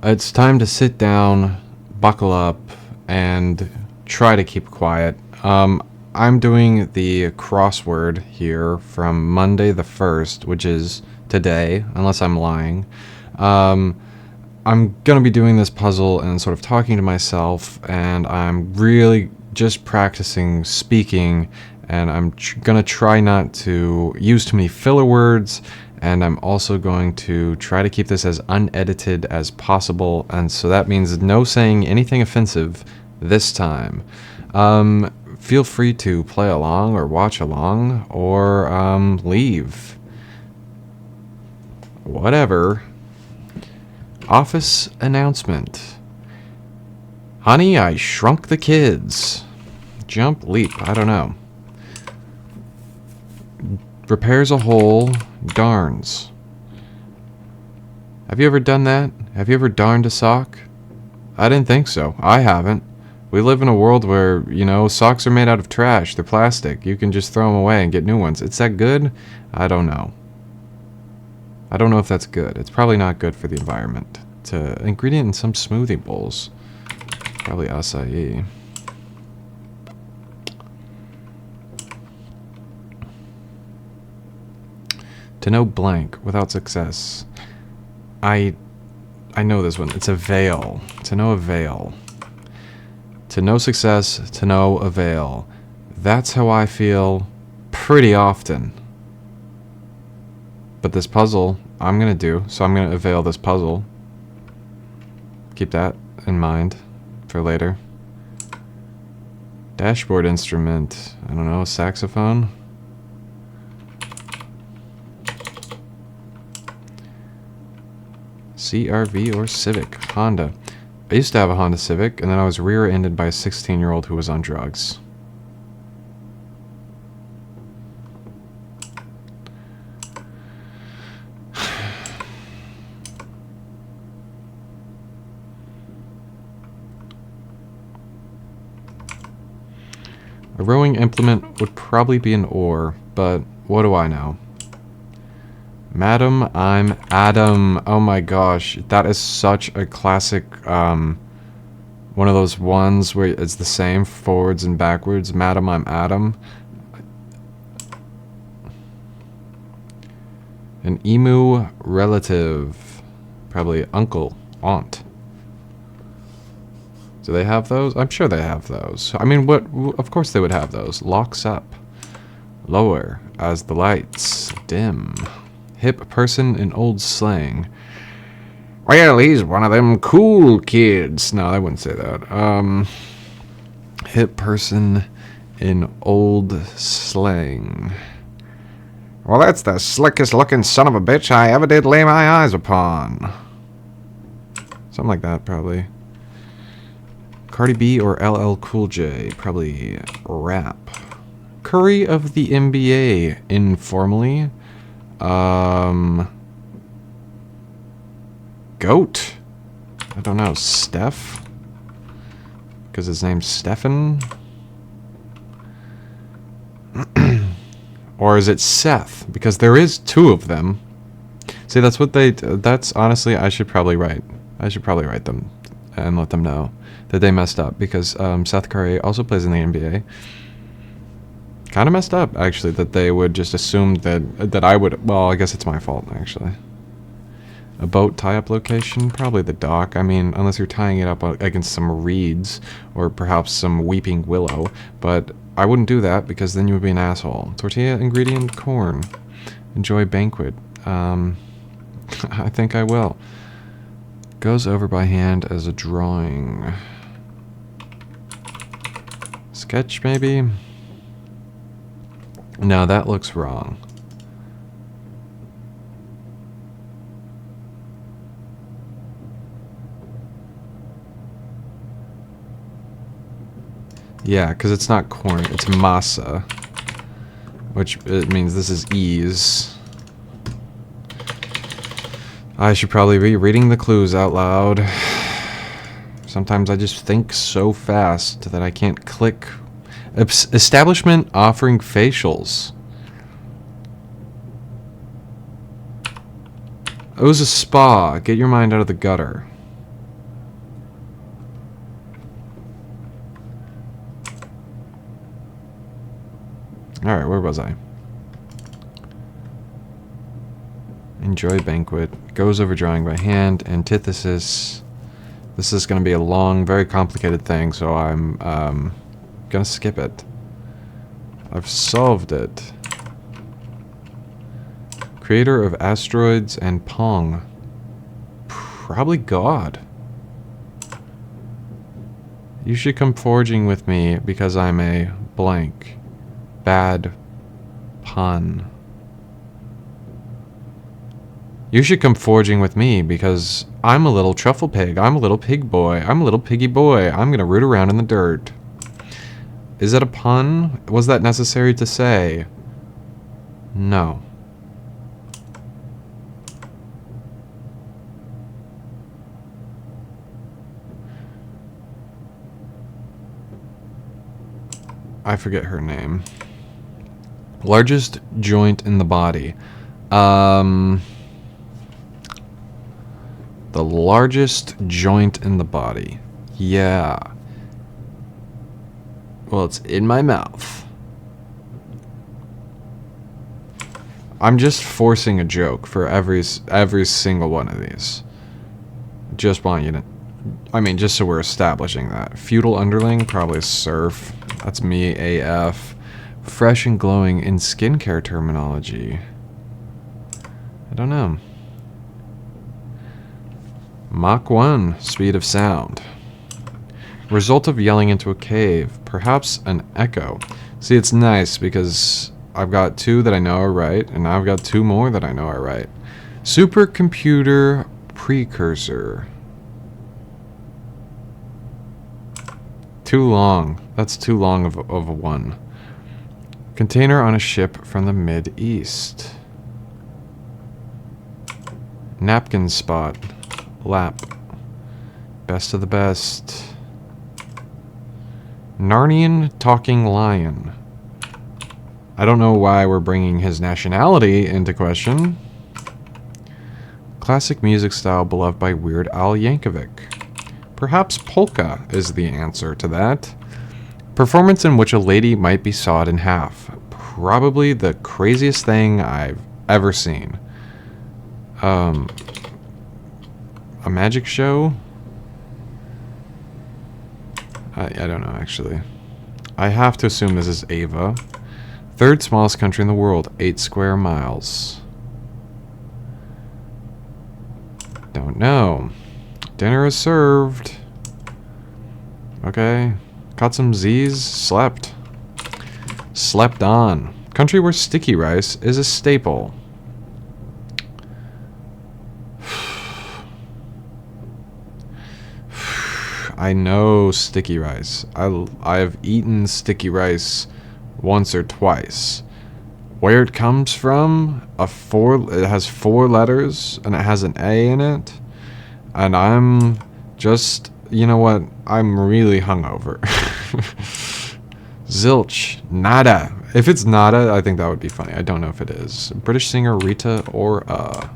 It's time to sit down, buckle up, and try to keep quiet. I'm doing the crossword here from Monday the 1st, which is today, unless I'm lying. I'm going to be doing this puzzle and sort of talking to myself, and I'm really just practicing speaking, and I'm going to try not to use too many filler words, and I'm also going to try to keep this as unedited as possible, and so that means no saying anything offensive this time. Feel free to play along or watch along or leave. Whatever. Office announcement. Honey, I shrunk the kids. Jump, leap, I don't know. Repairs a hole, darns. Have you ever done that? Have you ever darned a sock? I didn't think so. I haven't. We live in a world where, you know, socks are made out of trash. They're plastic. You can just throw them away and get new ones. Is that good? I don't know. I don't know if that's good. It's probably not good for the environment. It's an ingredient in some smoothie bowls. Probably acai. To know blank without success. I know this one. It's a veil. To know a veil. To know success, to know avail. That's how I feel pretty often. But this puzzle, I'm going to do, so I'm going to avail this puzzle. Keep that in mind for later. Dashboard instrument. I don't know, saxophone? CRV or Civic? Honda. I used to have a Honda Civic, and then I was rear-ended by a 16-year-old who was on drugs. A rowing implement would probably be an oar, but what do I know? Madam, I'm Adam. Oh my gosh, that is such a classic, one of those ones where it's the same forwards and backwards. Madam, I'm Adam. An emu relative. Probably uncle, aunt. Do they have those? I'm sure they have those. I mean, what? Of course they would have those. Locks up. Lower as the lights dim. Hip person in old slang. Well, he's one of them cool kids. No, I wouldn't say that. Hip person in old slang. Well, that's the slickest looking son of a bitch I ever did lay my eyes upon. Something like that, probably. Cardi B or LL Cool J. Probably rap. Curry of the NBA, informally. Goat? I don't know. Steph? Because his name's Stefan? Or is it Seth? Because there is two of them. See, that's what they... That's, honestly, I should probably write them and let them know that they messed up. Because Seth Curry also plays in the NBA. Kind of messed up, actually, that they would just assume that I would... Well, I guess it's my fault, actually. A boat tie-up location? Probably the dock. I mean, unless you're tying it up against some reeds, or perhaps some weeping willow. But I wouldn't do that, because then you would be an asshole. Tortilla ingredient, corn. Enjoy banquet. I think I will. Goes over by hand as a drawing. Sketch, maybe? No, that looks wrong. Yeah, because it's not corn, it's masa. Which it means this is ease. I should probably be reading the clues out loud. Sometimes I just think so fast that I can't click. Establishment offering facials. It was a spa. Get your mind out of the gutter. Alright, where was I? Enjoy banquet. Goes over drawing by hand. Antithesis. This is going to be a long, very complicated thing, so I'm going to skip it. I've solved it. Creator of asteroids and Pong. Probably God. You should come foraging with me because I'm a blank. Bad pun. You should come foraging with me because I'm a little truffle pig. I'm a little pig boy. I'm a little piggy boy. I'm gonna root around in the dirt. Is that a pun? Was that necessary to say? No. I forget her name. Largest joint in the body. The largest joint in the body. Yeah. Well, it's in my mouth. I'm just forcing a joke for every single one of these. Just want you to... I mean, just so we're establishing that. Feudal underling, probably serf. That's me, AF. Fresh and glowing in skincare terminology. I don't know. Mach 1, speed of sound. Result of yelling into a cave. Perhaps an echo. See, it's nice because I've got 2 that I know are right, and now I've got 2 more that I know are right. Supercomputer precursor. Too long. That's too long of a one. Container on a ship from the Mid-East. Napkin spot. Lap. Best of the best. Narnian talking lion. I don't know why we're bringing his nationality into question. Classic music style beloved by Weird Al Yankovic. Perhaps polka is the answer to that. Performance in which a lady might be sawed in half. Probably the craziest thing I've ever seen. A magic show? I don't know, actually. I have to assume this is Ava. 3rd smallest country in the world, 8 square miles. Don't know. Dinner is served. Okay. Caught some Z's. Slept. Slept on. Country where sticky rice is a staple. I know sticky rice. I've eaten sticky rice once or twice. Where it comes from, it has 4 letters and it has an A in it. And I'm just, you know what? I'm really hungover. Zilch. Nada. If it's nada, I think that would be funny. I don't know if it is. British singer Rita Ora.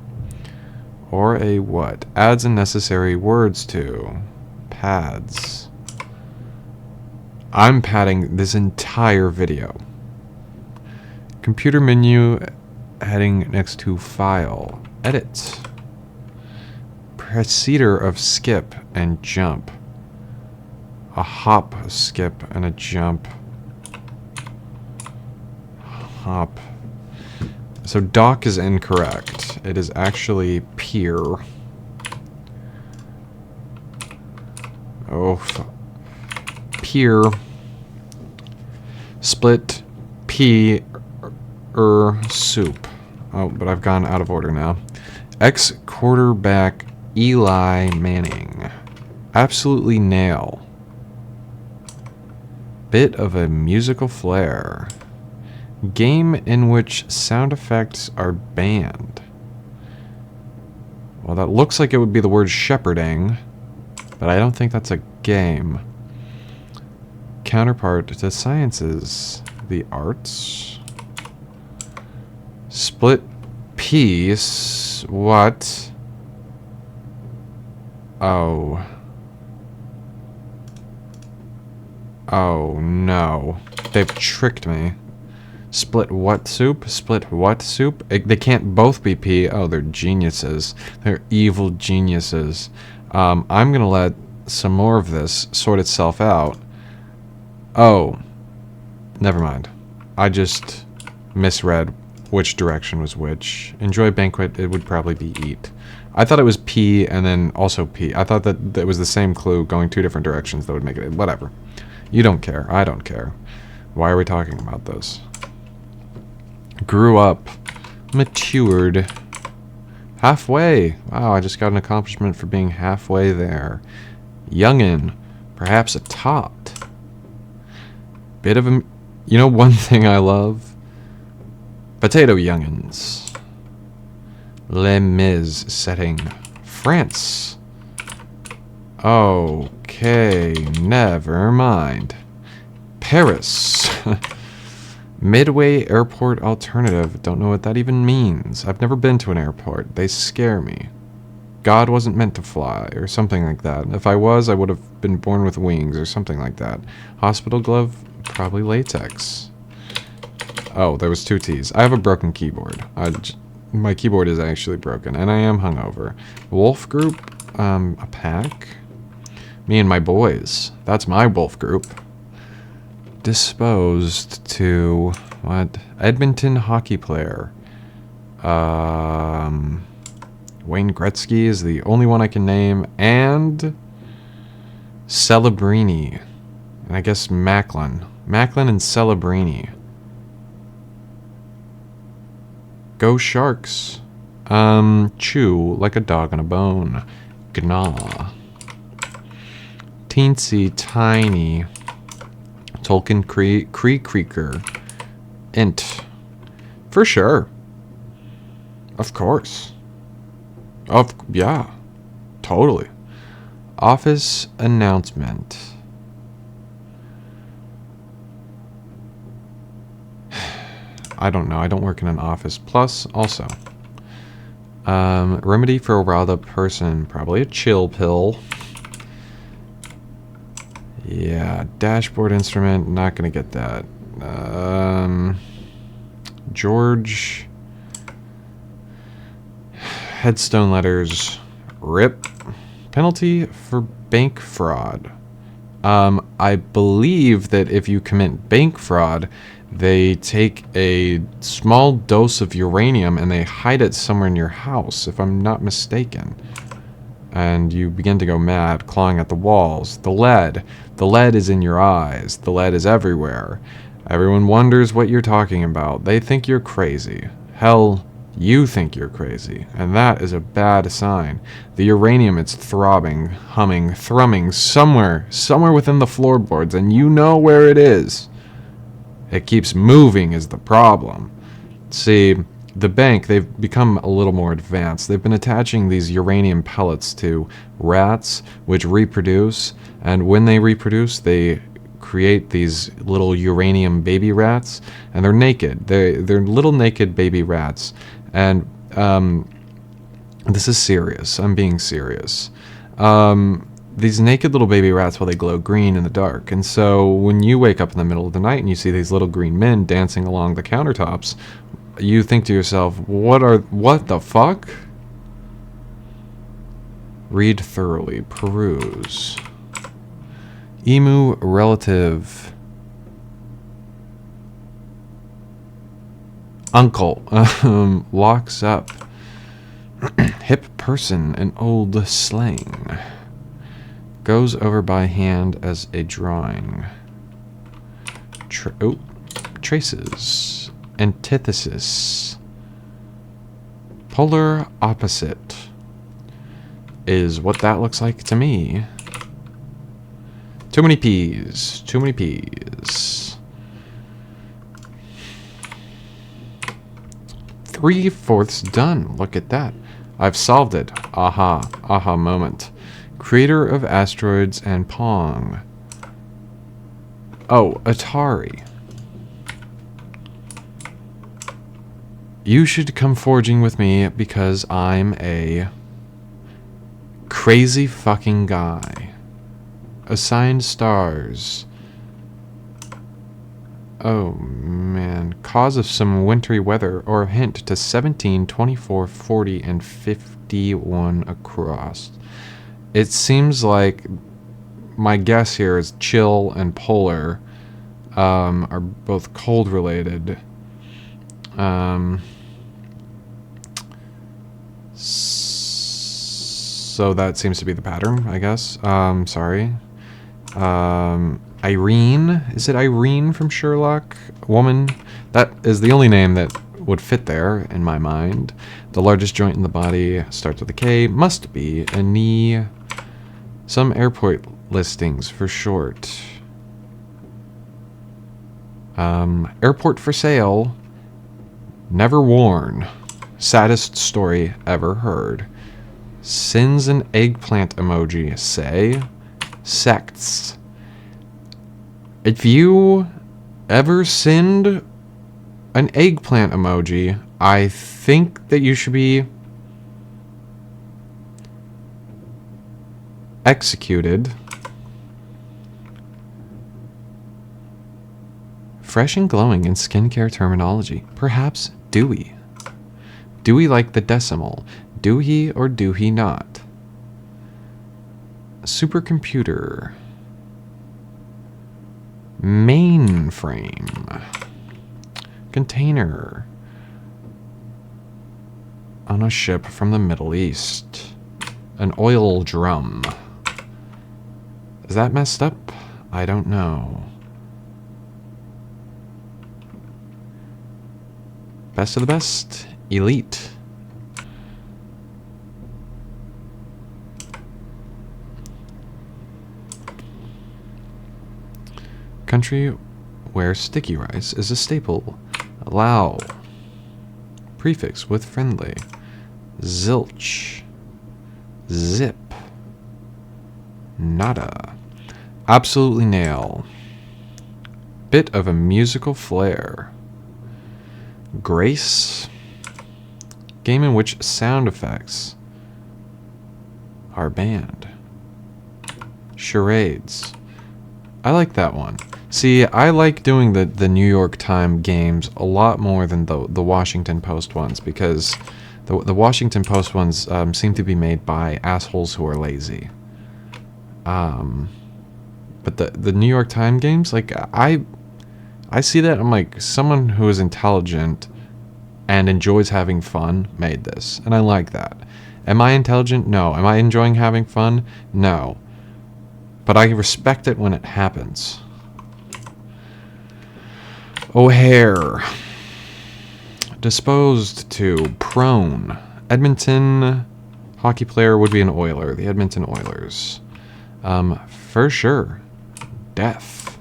Or a what? Adds unnecessary words to. Pads. I'm padding this entire video. Computer menu heading next to file. Edit. Preceder of skip and jump. A hop, a skip, and a jump. Hop. So dock is incorrect. It is actually pier. Oh, pier. Split pea soup. Oh, but I've gone out of order now. Ex-quarterback Eli Manning. Absolutely nail. Bit of a musical flair. Game in which sound effects are banned. Well, that looks like it would be the word shepherding, but I don't think that's a game. Counterpart to sciences. The arts. Split piece. What? Oh. Oh no. They've tricked me. Split what soup? Split what soup? They can't both be P. Oh, they're geniuses. They're evil geniuses. I'm going to let some more of this sort itself out. Oh, never mind. I just misread which direction was which. Enjoy banquet, it would probably be eat. I thought it was P and then also P. I thought that it was the same clue going two different directions that would make it. Whatever. You don't care. I don't care. Why are we talking about this? Grew up. Matured. Halfway. Wow, I just got an accomplishment for being halfway there. Youngin. Perhaps a tot. Bit of a... You know one thing I love? Potato youngins. Les Mis setting. France. Okay, never mind. Paris. Midway airport alternative. Don't know what that even means. I've never been to an airport. They scare me. God wasn't meant to fly, or something like that. If I was, I would have been born with wings, or something like that. Hospital glove? Probably latex. Oh, there was two T's. I have a broken keyboard. My keyboard is actually broken, and I am hungover. Wolf group? A pack? Me and my boys. That's my wolf group. Disposed to... What? Edmonton hockey player. Wayne Gretzky is the only one I can name. And... Celebrini. And I guess Macklin. Macklin and Celebrini. Go Sharks. Chew like a dog on a bone. Gnaw. Teensy tiny. Tolkien Creaker. Int. For sure. Of course. Yeah. Totally. Office announcement. I don't know. I don't work in an office. Plus, also. Remedy for a riled up person. Probably a chill pill. Yeah. Dashboard instrument. Not going to get that. George. Headstone letters. RIP. Penalty for bank fraud. I believe that if you commit bank fraud, they take a small dose of uranium and they hide it somewhere in your house, if I'm not mistaken. And you begin to go mad, clawing at the walls. The lead. The lead is in your eyes. The lead is everywhere. Everyone wonders what you're talking about. They think you're crazy. Hell, you think you're crazy. And that is a bad sign. The uranium is throbbing, humming, thrumming somewhere within the floorboards, and you know where it is. It keeps moving is the problem. See, the bank, they've become a little more advanced. They've been attaching these uranium pellets to rats, which reproduce, and when they reproduce, they create these little uranium baby rats, and they're naked. They're little naked baby rats, and this is serious. I'm being serious. These naked little baby rats, well, they glow green in the dark. And so when you wake up in the middle of the night and you see these little green men dancing along the countertops, you think to yourself, what the fuck? Read thoroughly. Peruse. Emu relative. Uncle. Locks up. Hip person. An old slang. Goes over by hand as a drawing. Traces. Antithesis. Polar opposite. Is what that looks like to me. Too many P's. Too many P's. 3/4 done. Look at that. I've solved it. Aha. Aha moment. Creator of asteroids and Pong. Oh, Atari. You should come forging with me because I'm a crazy fucking guy. Assigned stars. Oh, man. Cause of some wintry weather, or a hint to 17, 24, 40, and 51 across. It seems like my guess here is chill and polar are both cold related. So that seems to be the pattern, I guess. Sorry. Irene. Is it Irene from Sherlock? Woman. That is the only name that would fit there in my mind. The largest joint in the body starts with a K. Must be a knee. Some airport listings for short. Airport for sale. Never worn. Saddest story ever heard. Sins an eggplant emoji. Say. Sects. If you ever send an eggplant emoji, I think that you should be executed. Fresh and glowing in skincare terminology. Perhaps dewy. Dewy like the decimal. Do he or do he not? Supercomputer. Mainframe. Container. On a ship from the Middle East. An oil drum. Is that messed up? I don't know. Best of the best. Elite. Country where sticky rice is a staple. Lao. Prefix with friendly. Zilch. Zip. Nada. Absolutely nail. Bit of a musical flair. Grace. Game in which sound effects are banned. Charades. I like that one. See, I like doing the New York Times games a lot more than the Washington Post ones, because the Washington Post ones seem to be made by assholes who are lazy. But the New York Times games, like, I see that, I'm like, someone who is intelligent and enjoys having fun made this, and I like that. Am I intelligent? No. Am I enjoying having fun? No. But I respect it when it happens. O'Hare. Disposed to. Prone. Edmonton hockey player would be an Oiler. The Edmonton Oilers. For sure. Death.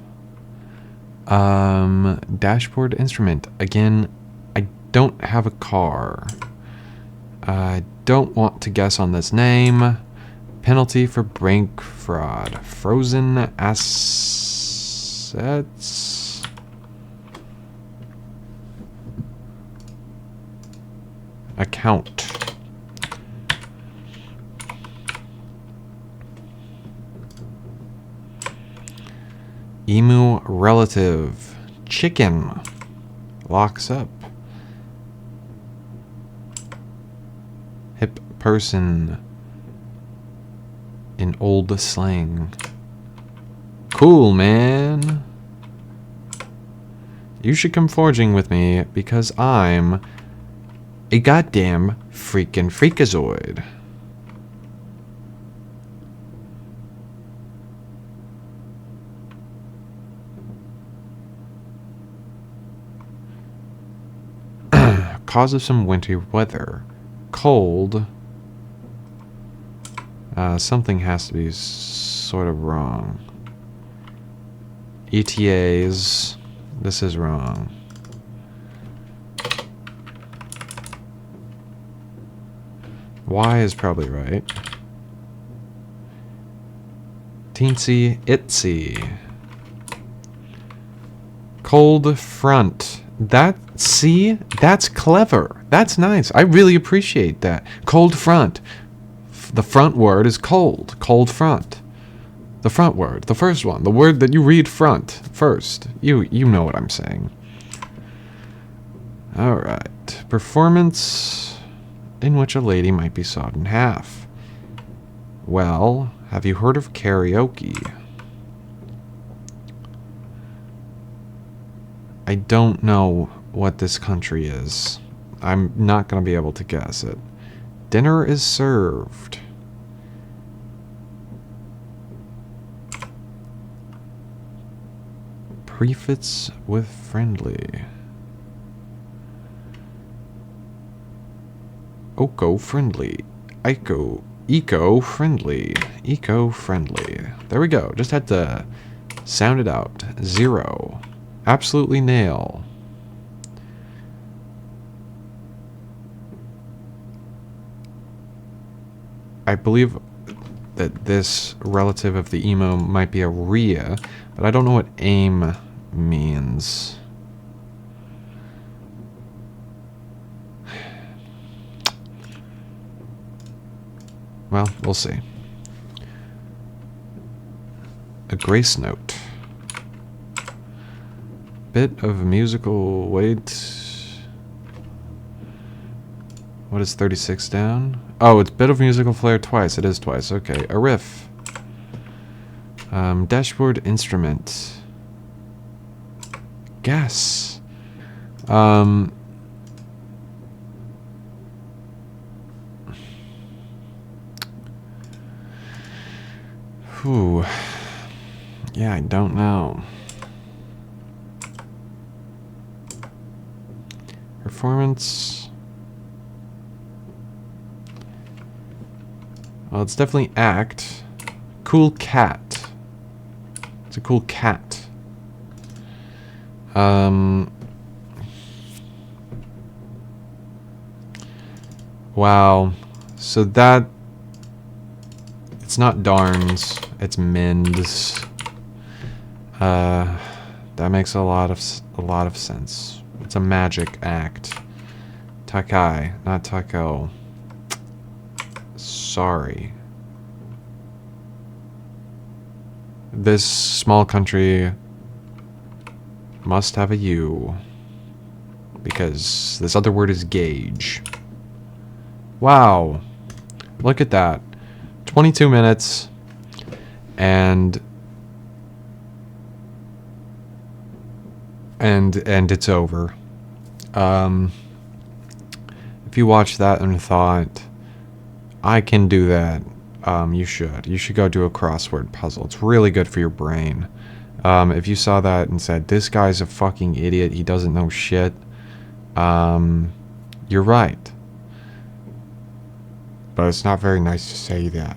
Dashboard instrument. Again, I don't have a car. I don't want to guess on this name. Penalty for bank fraud. Frozen assets. Account. Emu relative. Chicken. Locks up. Hip person. In old slang. Cool, man. You should come forging with me because I'm a goddamn freaking freakazoid. Cause of some wintry weather. Cold. Something has to be sort of wrong. ETAs. This is wrong. Y is probably right. Teensy itsy. Cold front. See? That's clever. That's nice. I really appreciate that. Cold front. The front word is cold. Cold front. The front word. The first one. The word that you read front first. You know what I'm saying. Alright. Performance in which a lady might be sawed in half. Well, have you heard of karaoke? I don't know what this country is. I'm not going to be able to guess it. Dinner is served. Prefix with friendly. Eco-friendly. Eco-friendly. Eco-friendly. There we go. Just had to sound it out. 0. Absolutely nail. I believe that this relative of the emo might be a Rhea, but I don't know what aim means. Well, we'll see. A grace note. Bit of musical weight. What is 36 down? Oh, it's bit of musical flair twice. It is twice. Okay. A riff. Dashboard instrument. Gas. Whew. Yeah, I don't know. Performance. Well, it's definitely act. Cool cat. It's a cool cat. Wow. So that... It's not darns. It's mends. That makes a lot of sense. It's a magic act. Takai, not taco. Sorry. This small country must have a U. Because this other word is gauge. Wow. Look at that. 22 minutes. And it's over. If you watched that and thought, I can do that, you should. You should go do a crossword puzzle. It's really good for your brain. If you saw that and said, this guy's a fucking idiot, he doesn't know shit, you're right. But it's not very nice to say that.